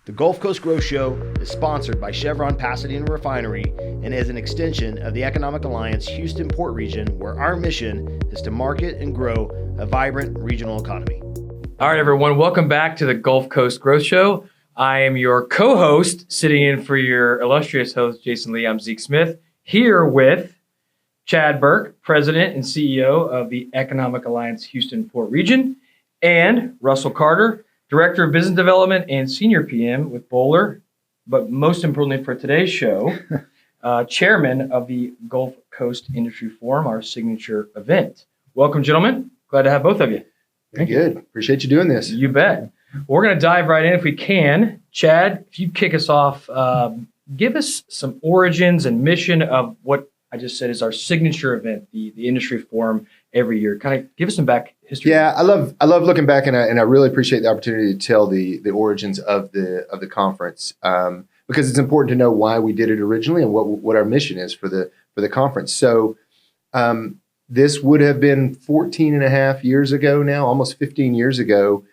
The Gulf Coast Growth Show is sponsored by Chevron Pasadena Refinery and is an extension of the Economic Alliance Houston Port Region, where our mission is to market and grow a vibrant regional economy. All right, everyone, welcome back to the Gulf Coast Growth Show. I am your co-host, sitting in for your illustrious host, Jason Lee. I'm Zeke Smith, here with Chad Burke, President and CEO of the Economic Alliance Houston Port Region, and Russell Carter, Director of Business Development and Senior PM with Bowler, but most importantly for today's show, Chairman of the Gulf Coast Industry Forum, our signature event. Welcome, gentlemen. Glad to have both of you. Very good. Appreciate you doing this. You bet. We're going to dive right in if we can. Chad, if you kick us off, give us some origins and mission of what I just said is our signature event, the Industry Forum every year. Kind of give us some back history. Yeah, I love looking back, and I really appreciate the opportunity to tell the origins of the conference, because it's important to know why we did it originally and what our mission is for the conference. So this would have been 14 and a half years ago now, almost 15 years ago.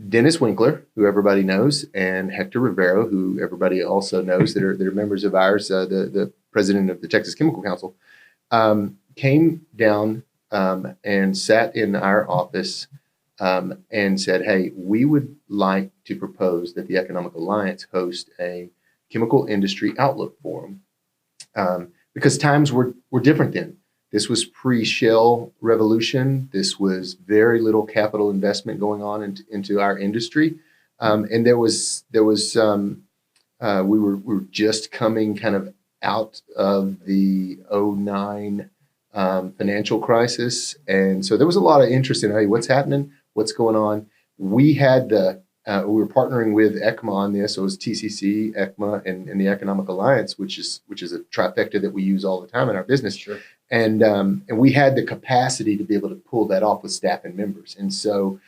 Dennis Winkler, who everybody knows, and Hector Rivero, who everybody also knows, that are members of ours, the president of the Texas Chemical Council, came down and sat in our office and said, hey, we would like to propose that the Economic Alliance host a chemical industry outlook forum, because times were different then. This was pre-shale revolution. This was very little capital investment going on into our industry, and we were just coming kind of out of the 2009 financial crisis, and so there was a lot of interest in, hey, what's happening, what's going on. We had we were partnering with ECMA on this. So it was TCC, ECMA, and the Economic Alliance, which is a trifecta that we use all the time in our business. Sure. And we had the capacity to be able to pull that off with staff and members. And so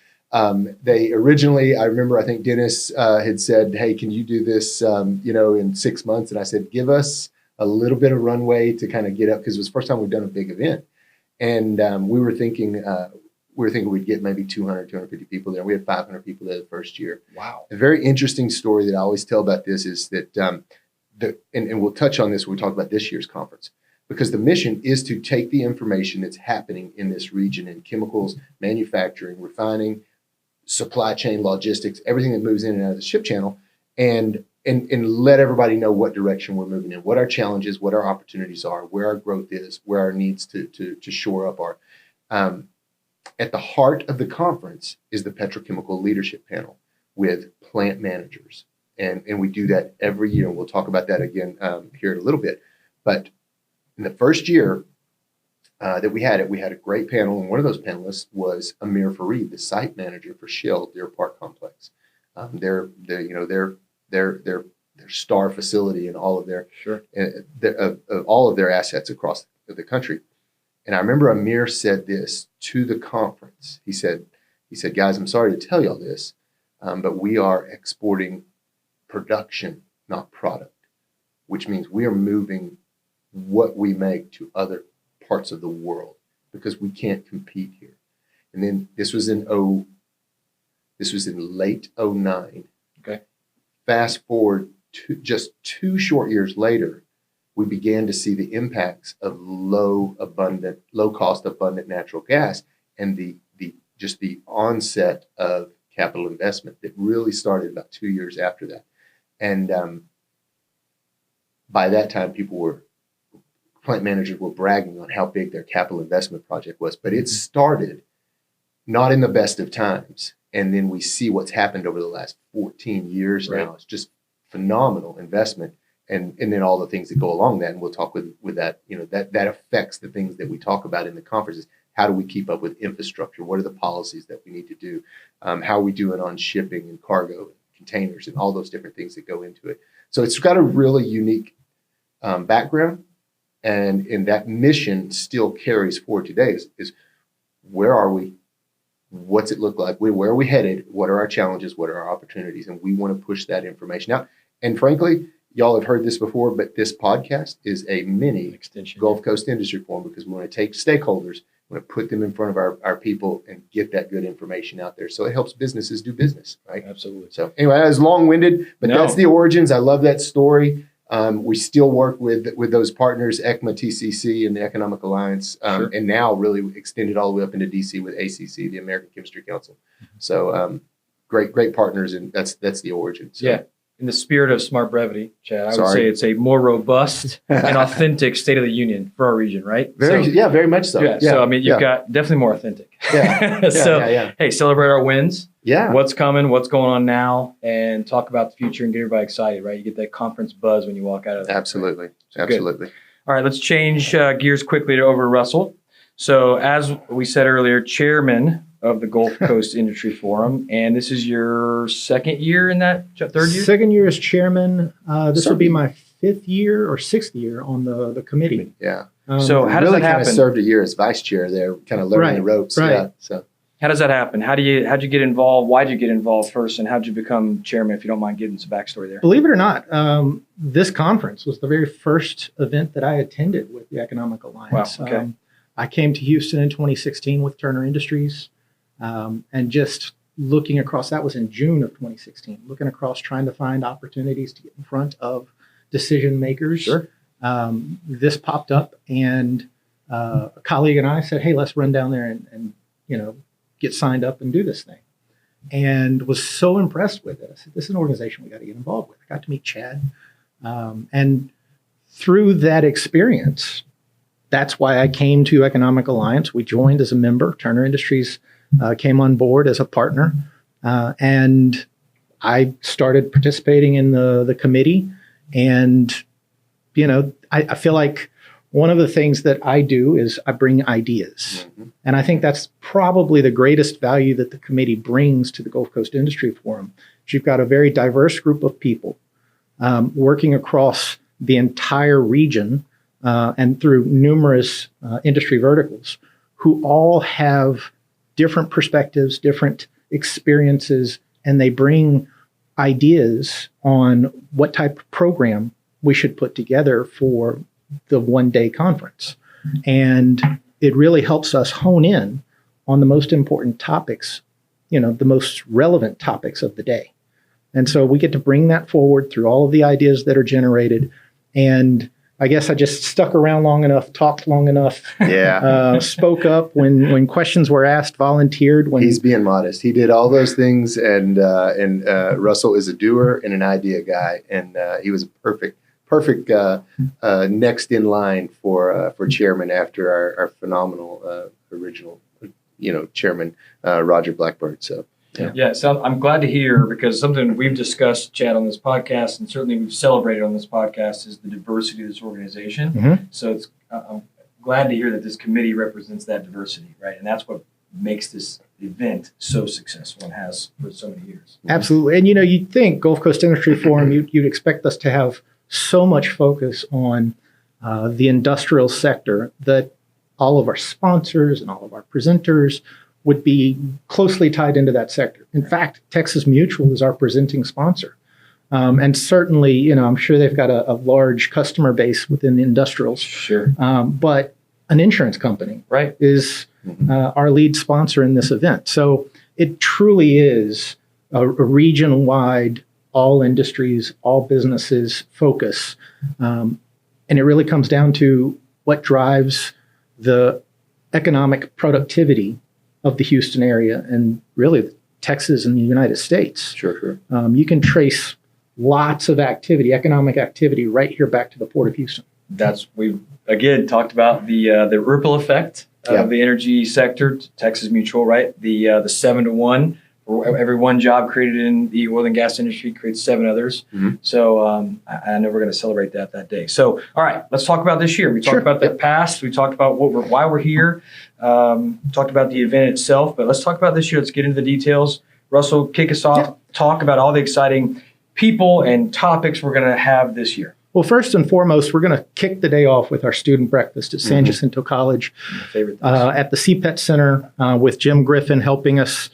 they originally, I remember, I think Dennis had said, hey, can you do this, in 6 months? And I said, give us a little bit of runway to kind of get up, because it was the first time we've done a big event. And we were thinking we'd get maybe 200, 250 people there. We had 500 people there the first year. Wow. A very interesting story that I always tell about this is that, and we'll touch on this when we talk about this year's conference, because the mission is to take the information that's happening in this region in chemicals, manufacturing, refining, supply chain, logistics, everything that moves in and out of the ship channel, and let everybody know what direction we're moving in, what our challenges, what our opportunities are, where our growth is, where our needs to shore up are. At the heart of the conference is the petrochemical leadership panel with plant managers. And we do that every year. And we'll talk about that again here in a little bit. But in the first year that we had a great panel. And one of those panelists was Amir Fareed, the site manager for Shell Deer Park Complex. Their star facility and all of their all of their assets across the country. And I remember Amir said this to the conference. He said, guys, I'm sorry to tell y'all this, but we are exporting production, not product, which means we are moving what we make to other parts of the world because we can't compete here. And then this was in late 2009. Okay. Fast forward to just 2 short years later, we began to see the impacts of low cost abundant natural gas and the onset of capital investment that really started about 2 years after that. And by that time, plant managers were bragging on how big their capital investment project was, but it started not in the best of times. And then we see what's happened over the last 14 years now. Right. It's just phenomenal investment. And then all the things that go along that, and we'll talk with that, that affects the things that we talk about in the conferences. How do we keep up with infrastructure? What are the policies that we need to do? How are we doing on shipping and cargo and containers and all those different things that go into it? So it's got a really unique background, and that mission still carries forward today is where are we? What's it look like? Where are we headed? What are our challenges? What are our opportunities? And we want to push that information out. And frankly, y'all have heard this before, but this podcast is a mini extension, Gulf Coast Industry Forum, because we want to take stakeholders We want to put them in front of our people and get that good information out there. So it helps businesses do business, right? Absolutely. So anyway, that was long-winded, but No. that's the origins. I love that story. We still work with those partners, ECMA, TCC, and the Economic Alliance, Sure. and now really extended all the way up into DC with ACC, the American Chemistry Council. So great partners, and that's the origin. So. Yeah. In the spirit of smart brevity, Chad, I would Sorry. say it's a more robust and authentic State of the Union for our region, right? Very much so. Yeah. So I mean, you've got definitely more authentic. Yeah. Yeah. Hey, celebrate our wins. Yeah. What's coming? What's going on now? And talk about the future and get everybody excited, right? You get that conference buzz when you walk out of there. Absolutely. So Absolutely. Good. All right, let's change gears quickly to over Russell. So as we said earlier, chairman of the Gulf Coast Industry Forum, and this is your second year in that, third year? Second year as chairman. This will be my fifth year or sixth year on the committee. Yeah. So how does really that kind happen? of served a year as vice chair there, kind of learning the ropes. Right. Yeah. So How does that happen? How'd you get involved? Why'd you get involved first? And how'd you become chairman, if you don't mind giving some backstory there? Believe it or not, this conference was the very first event that I attended with the Economic Alliance. Wow, okay. I came to Houston in 2016 with Turner Industries, and just looking across, that was in June of 2016, looking across, trying to find opportunities to get in front of decision makers. Sure. This popped up, and a colleague and I said, hey, let's run down there and get signed up and do this thing. And was so impressed with it. I said, this is an organization we got to get involved with. I got to meet Chad. And through that experience, that's why I came to Economic Alliance. We joined as a member. Turner Industries came on board as a partner. And I started participating in the committee. And, I feel like one of the things that I do is I bring ideas. Mm-hmm. And I think that's probably the greatest value that the committee brings to the Gulf Coast Industry Forum. You've got a very diverse group of people working across the entire region and through numerous industry verticals who all have different perspectives, different experiences, and they bring ideas on what type of program we should put together for the one-day conference. And it really helps us hone in on the most important topics, the most relevant topics of the day. And so we get to bring that forward through all of the ideas that are generated. And I guess I just stuck around long enough, talked long enough, spoke up when questions were asked, volunteered. When he's being modest. He did all those things, and Russell is a doer and an idea guy, and he was a perfect next in line for chairman after our phenomenal original chairman Roger Blackburn. So. Yeah. So I'm glad to hear, because something we've discussed, Chad, on this podcast, and certainly we've celebrated on this podcast, is the diversity of this organization. Mm-hmm. So I'm glad to hear that this committee represents that diversity, right? And that's what makes this event so successful and has for so many years. Absolutely. And you'd think Gulf Coast Industry Forum, you'd expect us to have so much focus on the industrial sector that all of our sponsors and all of our presenters would be closely tied into that sector. In fact, Texas Mutual is our presenting sponsor. And certainly, I'm sure they've got a large customer base within the industrials. Sure. But an insurance company is our lead sponsor in this event. So it truly is a region-wide, all industries, all businesses focus. And it really comes down to what drives the economic productivity of the Houston area and really Texas and the United States. Sure. You can trace lots of activity, economic activity, right here back to the Port of Houston. We've again talked about the ripple effect of the energy sector, Texas Mutual, right? The 7-to-1. For every one job created in the oil and gas industry creates 7 others. Mm-hmm. So I know we're going to celebrate that day. So, all right, let's talk about this year. We talked about the past. We talked about why we're here. Talked about the event itself. But let's talk about this year. Let's get into the details. Russell, kick us off. Talk about all the exciting people and topics we're going to have this year. Well, first and foremost, we're going to kick the day off with our student breakfast at San Jacinto College at the CPET Center with Jim Griffin helping us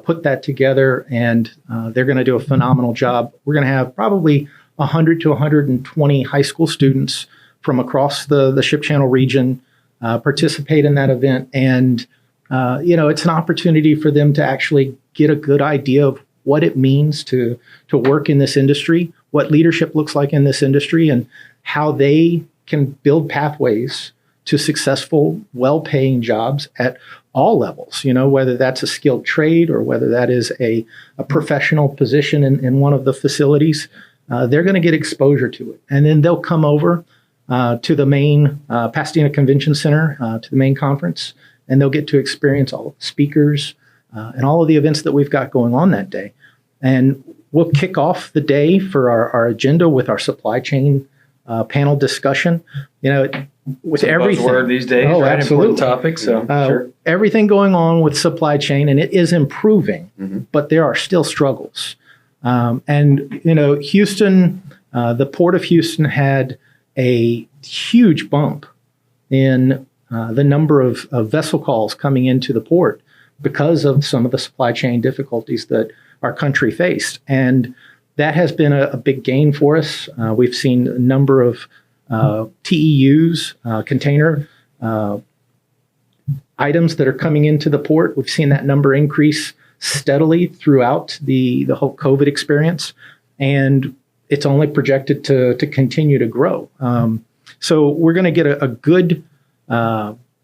put that together. And they're going to do a phenomenal job. We're going to have probably 100 to 120 high school students from across the Ship Channel region participate in that event. And, it's an opportunity for them to actually get a good idea of what it means to work in this industry, what leadership looks like in this industry, and how they can build pathways to successful, well-paying jobs at all levels, whether that's a skilled trade or whether that is a professional position in one of the facilities. They're going to get exposure to it. And then they'll come over to the main Pasadena Convention Center, to the main conference, and they'll get to experience all of the speakers and all of the events that we've got going on that day. And we'll kick off the day for our agenda with our supply chain panel discussion. With Some everything buzzword these days, oh, right? Absolutely. Important topic. So sure. Everything going on with supply chain, and it is improving, but there are still struggles. Houston, the Port of Houston had a huge bump in the number of vessel calls coming into the port because of some of the supply chain difficulties that our country faced. And that has been a big gain for us. We've seen a number of TEUs, container items that are coming into the port. We've seen that number increase steadily throughout the whole COVID experience, and it's only projected to continue to grow. So we're going to get a good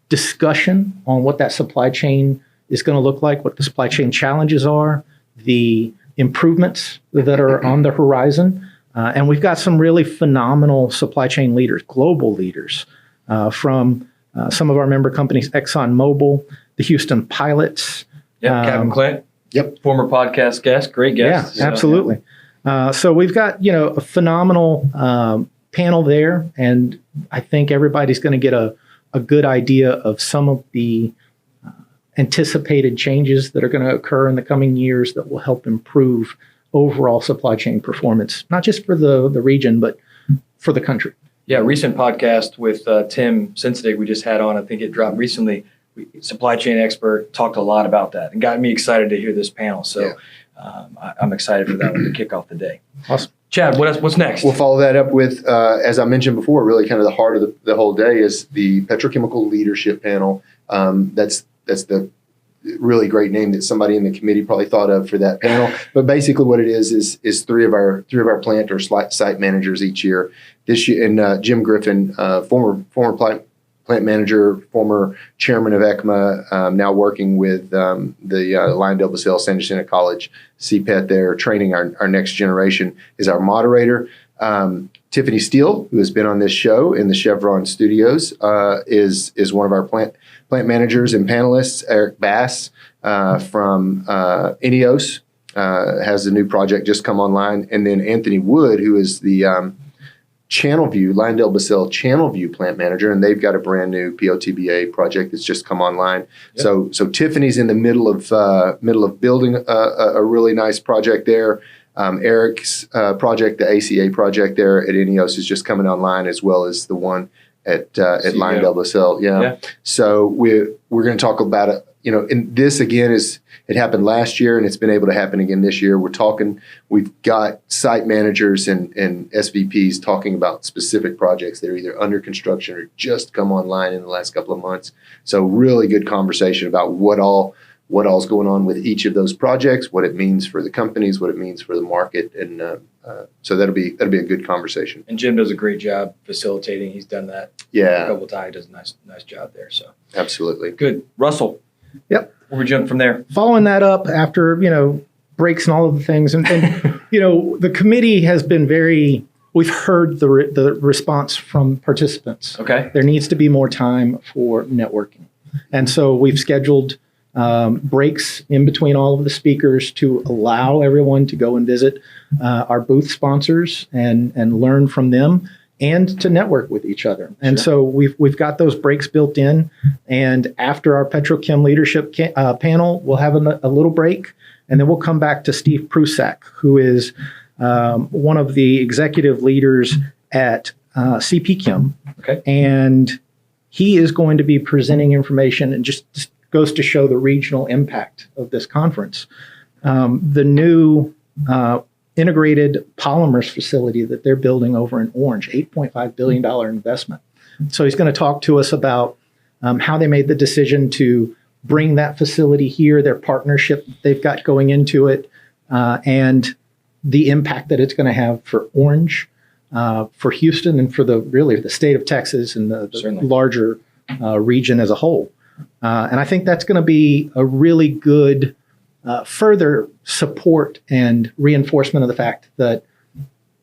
discussion on what that supply chain is going to look like, what the supply chain challenges are, the improvements that are on the horizon. And we've got some really phenomenal supply chain leaders, global leaders, from some of our member companies, ExxonMobil, the Houston Pilots. Captain Clint. Yep. Former podcast guest, great guest. Yeah, absolutely. So we've got, a phenomenal panel there. And I think everybody's going to get a good idea of some of the anticipated changes that are going to occur in the coming years that will help improve overall supply chain performance, not just for the region, but for the country. Yeah, recent podcast with Tim Sensidig we just had on, I think it dropped recently. Supply chain expert talked a lot about that and got me excited to hear this panel. So I'm excited for that one to kick off the day. Awesome. Chad, what's next? We'll follow that up with, as I mentioned before, really kind of the heart of the whole day is the Petrochemical Leadership Panel. That's the really great name that somebody in the committee probably thought of for that panel. But basically what it is three of our plant or site managers each year. This year, and Jim Griffin, former plant manager, former chairman of ECMA, now working with the Lyondell Basell San Jacinto College CPET there, training our next generation, is our moderator. Tiffany Steele, who has been on this show in the Chevron studios, is one of our plant managers and panelists. Eric Bass from INEOS has a new project just come online. And then Anthony Wood, who is the Lyondell Basell Channelview plant manager, and they've got a brand new POTBA project that's just come online. Yep. So Tiffany's in the middle of building a really nice project there. Eric's project, the ACA project there at INEOS, is just coming online, as well as the one at Lyondell Basell. Yeah. So we're going to talk about it. And this again it happened last year, and it's been able to happen again this year. We've got site managers and SVPs talking about specific projects that are either under construction or just come online in the last couple of months. So really good conversation about what all's going on with each of those projects, what it means for the companies, what it means for the market, and so that'll be a good conversation. And Jim does a great job facilitating. He's done that a couple times. He does a nice job there. So absolutely good. Russell. Yep. Where we jump from there? Following that up after breaks and all of the things, and the committee has been we've heard the response from participants. Okay. There needs to be more time for networking, and so we've scheduled breaks in between all of the speakers to allow everyone to go and visit our booth sponsors and learn from them and to network with each other. And so we've got those breaks built in. And after our Petrochem leadership panel, we'll have a little break, and then we'll come back to Steve Prusak, who is one of the executive leaders at CP Chem. Okay. And he is going to be presenting information, and just goes to show the regional impact of this conference. The new integrated polymers facility that they're building over in Orange, $8.5 billion investment. So he's going to talk to us about how they made the decision to bring that facility here, their partnership they've got going into it, and the impact that it's going to have for Orange, for Houston, and for the state of Texas and the larger region as a whole. And I think that's going to be a really good further support and reinforcement of the fact that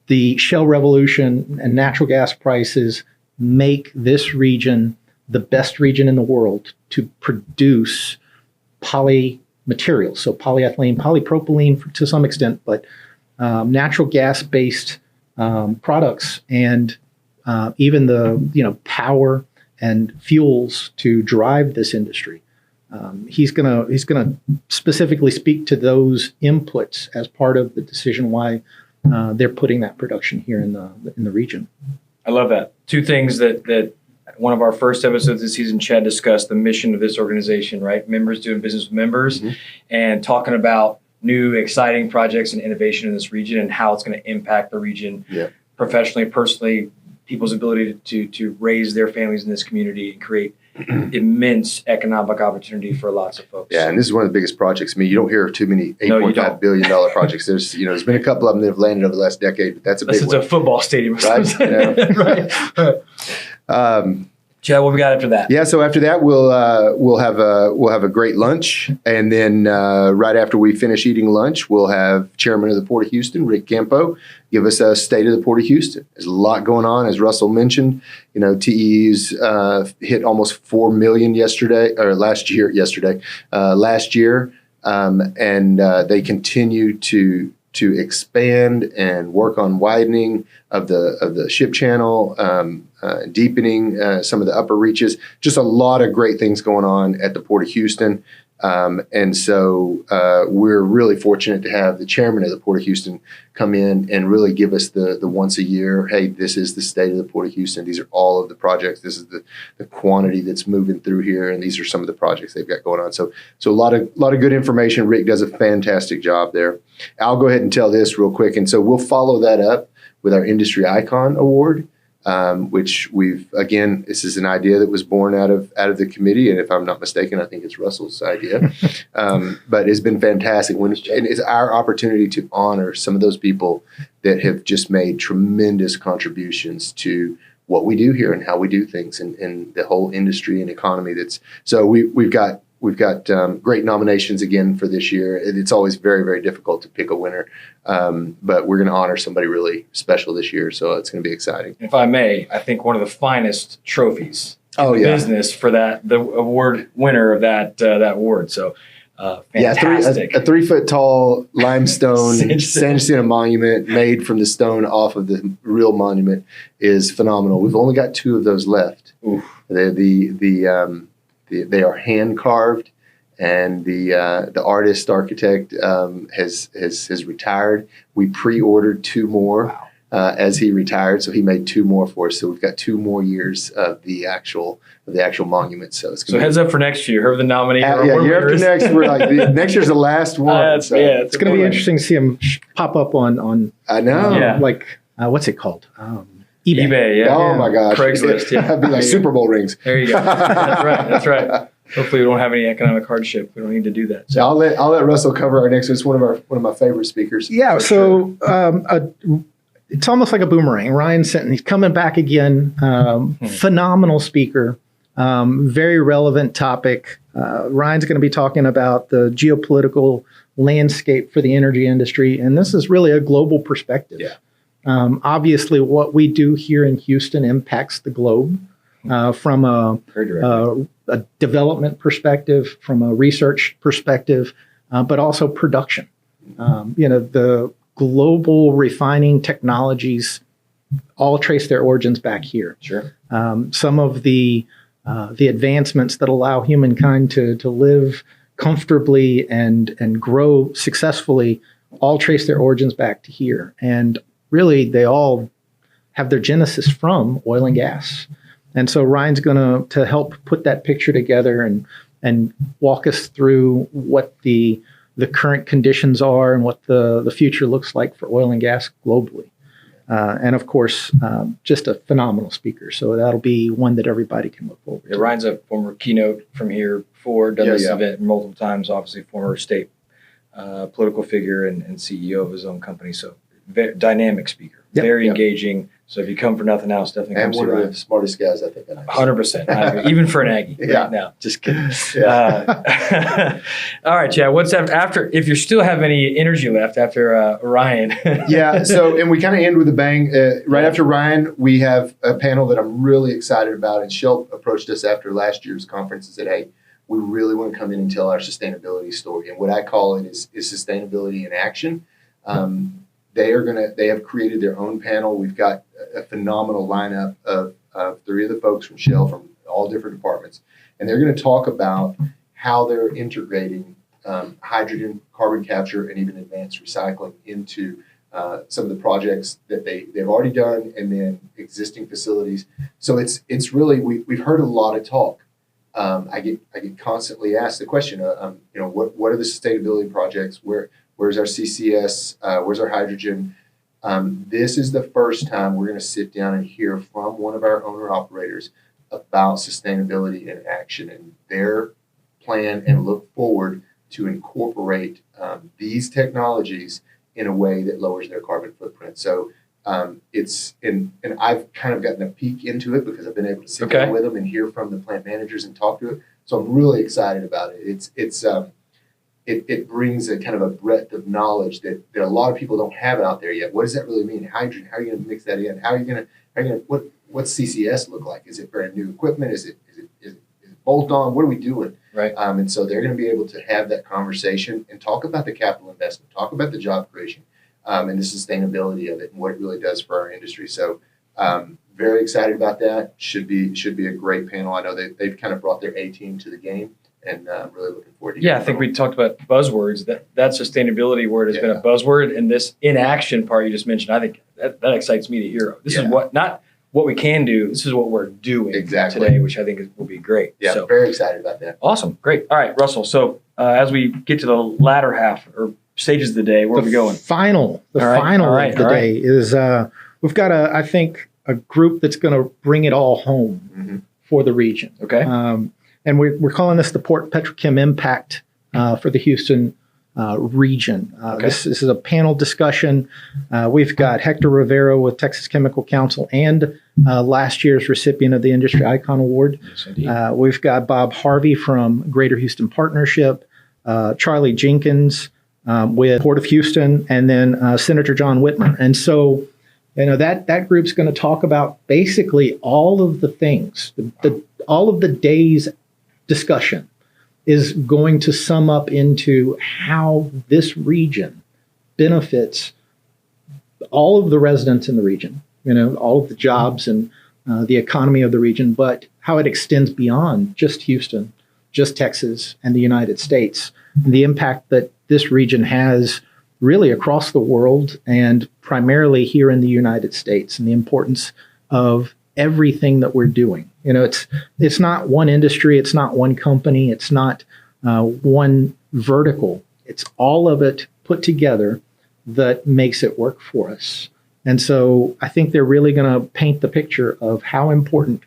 the shale revolution and natural gas prices make this region the best region in the world to produce poly materials. So polyethylene, polypropylene to some extent, but natural gas-based products and even the power and fuels to drive this industry. He's gonna specifically speak to those inputs as part of the decision why they're putting that production here in the region. I love that. Two things that one of our first episodes this season, Chad discussed the mission of this organization, right? Members doing business with members, and talking about new exciting projects and innovation in this region and how it's going to impact the region professionally, personally, people's ability to raise their families in this community and create immense economic opportunity for lots of folks. Yeah, and this is one of the biggest projects. I mean, you don't hear of too many $8.5 billion projects. There's been a couple of them that have landed over the last decade, but that's a big one. It's a football stadium, right? Right. Chad, what we got after that? Yeah, so after that we'll have a great lunch, and then right after we finish eating lunch, we'll have Chairman of the Port of Houston, Rick Campo, give us a state of the Port of Houston. There's a lot going on, as Russell mentioned. TEUs hit almost 4 million last year, and they continue to expand and work on widening of the ship channel, deepening some of the upper reaches. Just a lot of great things going on at the Port of Houston. And so we're really fortunate to have the chairman of the Port of Houston come in and really give us the once a year, hey, this is the state of the Port of Houston. These are all of the projects. This is the quantity that's moving through here. And these are some of the projects they've got going on. So a lot of good information. Rick does a fantastic job there. I'll go ahead and tell this real quick. And so we'll follow that up with our Industry Icon Award. Which this is an idea that was born out of the committee, and if I'm not mistaken, I think it's Russell's idea. But it's been fantastic. And it's our opportunity to honor some of those people that have just made tremendous contributions to what we do here and how we do things, and the whole industry and economy. We've got great nominations again for this year. It's always very, very difficult to pick a winner, but we're going to honor somebody really special this year, so it's going to be exciting. If I may, I think one of the finest trophies in business for the award winner of that award. So fantastic. A 3-foot tall limestone San Jacinto monument made from the stone off of the real monument is phenomenal. We've only got 2 of those left. Oof. They are hand carved, and the architect has retired. We pre-ordered 2 more as he retired, so he made 2 more for us. So we've got 2 more years of the actual monument. So it's heads up for next year. Whoever the nominee. Year after next, we're like next year's the last one. It's going to be interesting to see him pop up on. I know. What's it called? eBay, yeah. Oh my gosh. Craigslist, yeah. It'd be like Super Bowl rings. There you go. That's right. Hopefully we don't have any economic hardship. We don't need to do that. So I'll let Russell cover our next one. It's one of my favorite speakers. Yeah, so it's almost like a boomerang. Ryan Sinton, he's coming back again. Phenomenal speaker. Very relevant topic. Ryan's going to be talking about the geopolitical landscape for the energy industry, and this is really a global perspective. Yeah. Obviously, what we do here in Houston impacts the globe from a development perspective, from a research perspective, but also production. The global refining technologies all trace their origins back here. Sure. Some of the advancements that allow humankind to live comfortably and grow successfully all trace their origins back to here. And really, they all have their genesis from oil and gas. And so Ryan's going to help put that picture together and walk us through what the current conditions are and what the future looks like for oil and gas globally. And of course, just a phenomenal speaker. So that'll be one that everybody can look forward to. Ryan's a former keynote from here before, done this event multiple times, obviously former state political figure and CEO of his own company. So very dynamic speaker, very engaging. So if you come for nothing else, definitely come see Ryan. And one of the smartest guys I think I know. 100%. I agree. Even for an Aggie right now. Just kidding. All right, Chad, what's after, if you still have any energy left after Ryan? So, and we kind of end with a bang. Right after Ryan, we have a panel that I'm really excited about. And Shell approached us after last year's conference and said, hey, we really want to come in and tell our sustainability story. And what I call it is sustainability in action. They have created their own panel. We've got a phenomenal lineup of three of the folks from Shell from all different departments. And they're going to talk about how they're integrating hydrogen, carbon capture, and even advanced recycling into some of the projects that they've already done and then existing facilities. So it's really, we've heard a lot of talk. I get constantly asked the question, what are the sustainability projects? Where's our CCS? Where's our hydrogen? This is the first time we're going to sit down and hear from one of our owner operators about sustainability in action and their plan and look forward to incorporate these technologies in a way that lowers their carbon footprint. So and I've kind of gotten a peek into it because I've been able to sit down with them and hear from the plant managers and talk to it. So I'm really excited about it. It brings a kind of a breadth of knowledge that a lot of people don't have out there yet. What does that really mean? Hydrogen, how are you going to mix that in? What's CCS look like? Is it brand new equipment? Is it bolt on? What are we doing? Right. And so they're going to be able to have that conversation and talk about the capital investment, talk about the job creation, and the sustainability of it and what it really does for our industry. So very excited about that. Should be a great panel. I know they've kind of brought their A team to the game. And I'm really looking forward to it. I think we talked about buzzwords. That sustainability word has been a buzzword, and this inaction part you just mentioned, I think that excites me to hear. This is not what we can do. This is what we're doing today, which I think will be great. Yeah, so, very excited about that. Awesome, great. All right, Russell. So as we get to the latter half or stages of the day, where are we going? The final of the day is we've got I think a group that's going to bring it all home for the region. Okay. And we're calling this the Port Petrochem Impact for the Houston region. This is a panel discussion. We've got Hector Rivero with Texas Chemical Council and last year's recipient of the Industry Icon Award. Yes, we've got Bob Harvey from Greater Houston Partnership, Charlie Jenkins with Port of Houston, and then Senator John Whitmer. And so, that group's going to talk about basically all of the things, all of the day's discussion is going to sum up into how this region benefits all of the residents in the region, all of the jobs and the economy of the region, but how it extends beyond just Houston, just Texas, and the United States, and the impact that this region has really across the world and primarily here in the United States, and the importance of everything that we're doing. It's not one industry, it's not one company, it's not one vertical. It's all of it put together that makes it work for us. And so I think they're really going to paint the picture of how important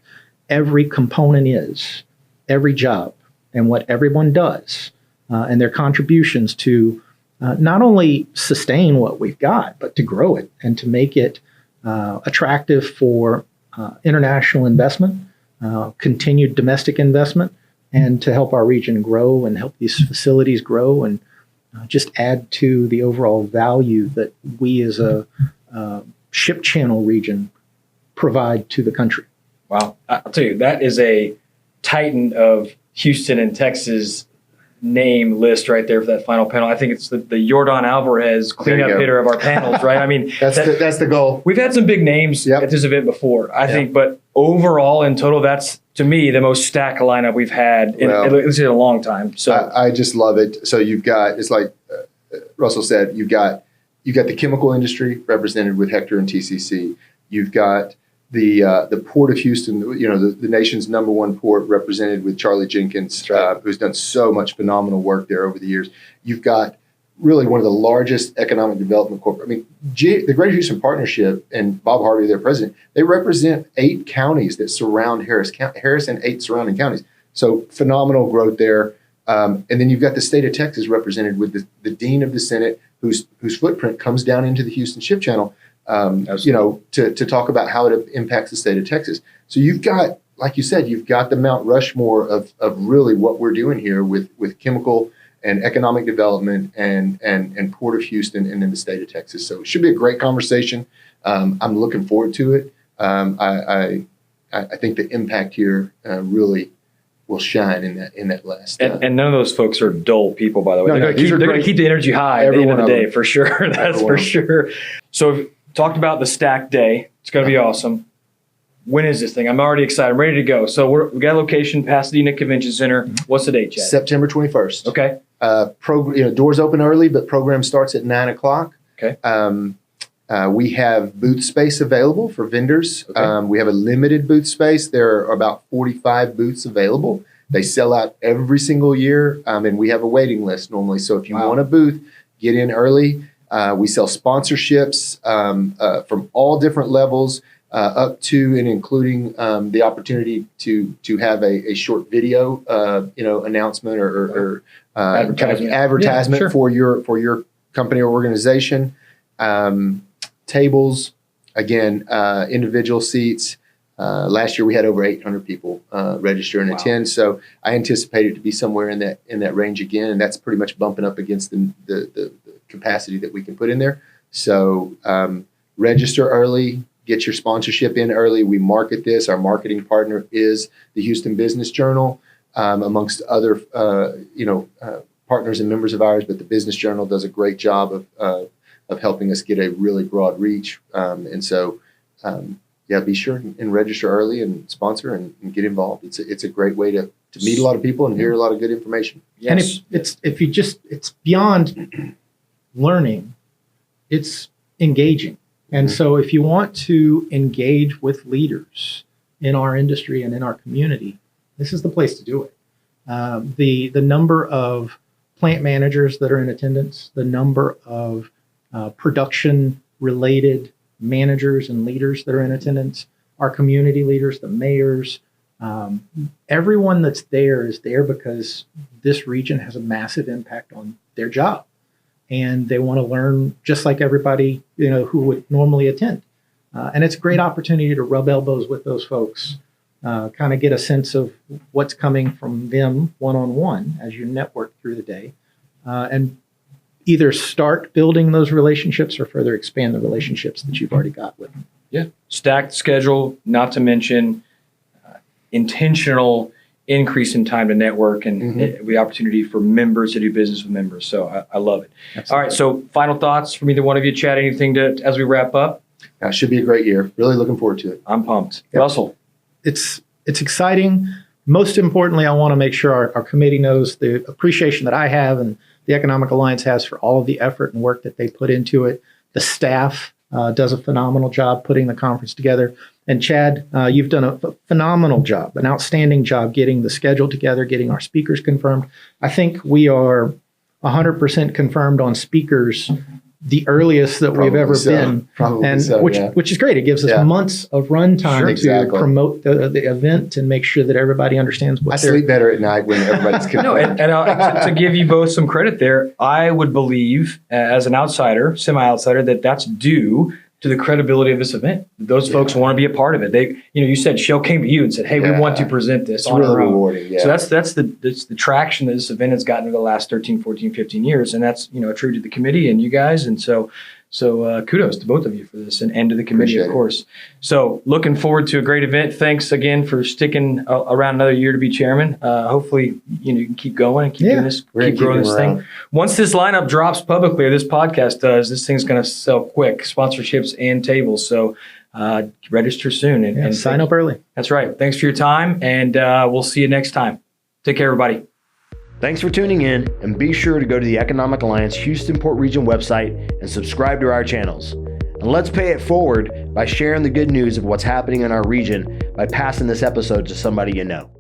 every component is, every job, and what everyone does, and their contributions to not only sustain what we've got, but to grow it and to make it attractive for international investment, continued domestic investment, and to help our region grow and help these facilities grow and just add to the overall value that we as a ship channel region provide to the country. Wow. I'll tell you, that is a titan of Houston and Texas name list right there for that final panel. I think it's the Jordan Alvarez cleanup hitter of our panels, right? I mean, that's the goal. We've had some big names at this event before, I think, but overall in total, that's to me the most stacked lineup we've had in at least in a long time. So I just love it. So you've got, it's like Russell said, you've got the chemical industry represented with Hector and TCC. You've got the Port of Houston, the nation's #1 port, represented with Charlie Jenkins, who's done so much phenomenal work there over the years. You've got really one of the largest economic development corporate. I mean, the Greater Houston Partnership and Bob Harvey, their president, they represent 8 counties that surround Harris and 8 surrounding counties. So phenomenal growth there. And then you've got the state of Texas represented with the dean of the Senate, whose footprint comes down into the Houston Ship Channel, to talk about how it impacts the state of Texas. So you've got, like you said, you've got the Mount Rushmore of really what we're doing here with chemical and economic development and Port of Houston and then the state of Texas. So it should be a great conversation. I'm looking forward to it. I think the impact here really will shine in that last. And none of those folks are dull people, by the way. No, they're going to keep the energy high at the end of the day, for sure. That's for sure. So we've talked about the stack day. It's going to be awesome. When is this thing? I'm already excited. I'm ready to go. So we got a location, Pasadena Convention Center. What's the date, Chad? September 21st. Okay. Doors open early, but program starts at 9:00. Okay. We have booth space available for vendors. Okay. We have a limited booth space. There are about 45 booths available. They sell out every single year, and we have a waiting list normally. So if you want a booth, get in early. We sell sponsorships from all different levels, up to and including the opportunity to have a short video, announcement or advertisement for your company or organization. Tables, again, individual seats. Last year we had over 800 people register and attend, so I anticipate it to be somewhere in that range again, and that's pretty much bumping up against the capacity that we can put in there. So register early, get your sponsorship in early. We market this. Our marketing partner is the Houston Business Journal, amongst other partners and members of ours, but the Business Journal does a great job of helping us get a really broad reach. Be sure and register early and sponsor and get involved. It's a great way to meet a lot of people and hear a lot of good information. Yes. And it's beyond learning, it's engaging. And so if you want to engage with leaders in our industry and in our community, this is the place to do it. The number of plant managers that are in attendance, the number of production-related managers and leaders that are in attendance, our community leaders, the mayors, everyone that's there is there because this region has a massive impact on their job. And they want to learn just like everybody, who would normally attend. And it's a great opportunity to rub elbows with those folks, kind of get a sense of what's coming from them one-on-one as you network through the day, and either start building those relationships or further expand the relationships that you've already got with them. Yeah. Stacked schedule, not to mention intentional increase in time to network and the opportunity for members to do business with members. So I love it. Absolutely. All right. So final thoughts from either one of you, Chad, anything as we wrap up? It should be a great year. Really looking forward to it. I'm pumped. Yep. Russell. It's exciting. Most importantly, I want to make sure our committee knows the appreciation that I have and the Economic Alliance has for all of the effort and work that they put into it. The staff does a phenomenal job putting the conference together. And Chad, you've done a phenomenal job, an outstanding job getting the schedule together, getting our speakers confirmed. I think we are 100% confirmed on speakers, the earliest that we've ever been. Which is great. It gives us months of run time to promote the event and make sure that everybody understands what they're... I sleep better at night when everybody's confirmed. To give you both some credit there, I would believe, as an outsider, semi-outsider, that's due to the credibility of this event. Those folks want to be a part of it. They, you said Shell came to you and said, "Hey, we want to present this." It's on really our own. Rewarding. Yeah. So that's the traction that this event has gotten over the last 13, 14, 15 years, and that's attributed to the committee and you guys. And so kudos to both of you for this, and to the committee, of course. So looking forward to a great event. Thanks again for sticking around another year to be chairman. Hopefully, you can keep going and keep doing this, keep growing this thing. Once this lineup drops publicly, or this podcast does, this thing's going to sell quick, sponsorships and tables. So register soon and sign up early. That's right. Thanks for your time, and we'll see you next time. Take care, everybody. Thanks for tuning in, and be sure to go to the Economic Alliance Houston Port Region website and subscribe to our channels. And let's pay it forward by sharing the good news of what's happening in our region by passing this episode to somebody you know.